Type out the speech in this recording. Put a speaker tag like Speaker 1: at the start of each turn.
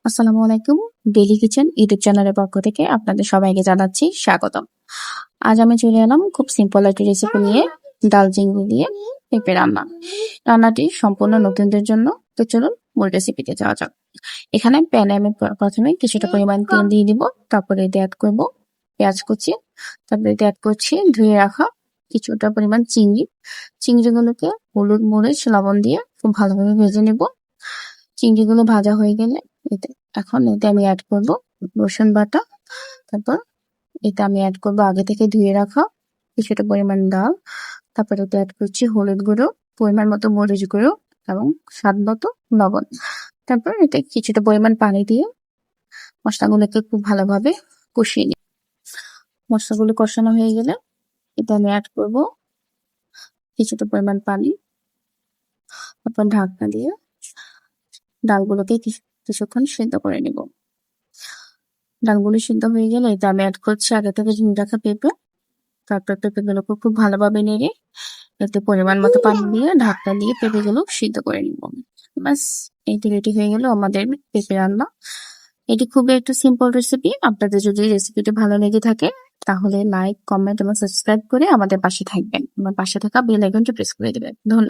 Speaker 1: আসসালামু আলাইকুম। Daily kitchen YouTube চ্যানেলের পক্ষ থেকে আপনাদের সবাইকে জানাচ্ছি স্বাগতম। আজ আমি চলে এলাম খুব সিম্পল একটা রেসিপি নিয়ে, ডাল চিংড়ি দিয়ে পেঁপে রান্না। রান্নাটি সম্পূর্ণ নতুনদের জন্য। তো চলুন মূল রেসিপিতে যাওয়া যাক। এখানে প্যানে আমি প্রথমে কিছুটা পরিমাণ তেল দিয়ে দিব, তারপরে এতে অ্যাড করব পেঁয়াজ কুচি, তারপরে এতে অ্যাড করছি ধুয়ে রাখা কিছুটা পরিমাণ চিংড়ি। চিংড়িগুলোকে হলুদ, মরিচ, লবণ দিয়ে খুব ভালোভাবে ভেজে নেব। চিংড়িগুলো ভাজা হয়ে গেলে এতে এতে আমি অ্যাড করব রসুন বাটা। তারপর এতে আমি অ্যাড করব আগে থেকে ধুয়ে রাখা কিছুটা পরিমাণ ডাল। তারপর এতে অ্যাড করছি হলুদ গুঁড়ো, পরিমাণ মতো মরিচ গুঁড়ো এবং স্বাদ মতো লবণ। তারপর এতে কিছুটা পরিমাণ পানি দিয়ে মশলাগুলোকে খুব ভালোভাবে কষিয়ে নিই। মশলাগুলো কষানো হয়ে গেলে এতে আমি অ্যাড করব কিছুটা পরিমাণ পানি। তারপর ঢাকনা দিয়ে ডালগুলোকে কিছুক্ষণ সিদ্ধ করে নিব। ডালগুলো সিদ্ধ হয়ে গেলে এতে আমি অ্যাড করছি আগে থেকে ভেজে রাখা পেঁপে। তারপর পেঁপেগুলোকে খুব ভালোভাবে নেড়ে এতে পরিমাণ মতো পানি দিয়ে ঢাকনা দিয়ে পেঁপেগুলো সিদ্ধ করে নিব। ব্যাস, এইটা রেডি হয়ে গেল আমাদের পেঁপে রান্না। এটি খুবই একটা সিম্পল রেসিপি। আপনাদের যদি রেসিপিটি ভালো লেগে থাকে তাহলে লাইক, কমেন্ট এবং সাবস্ক্রাইব করে আমাদের পাশে থাকবেন। আমার পাশে থাকা বেল আইকনটি প্রেস করে দেবেন। ধন্যবাদ।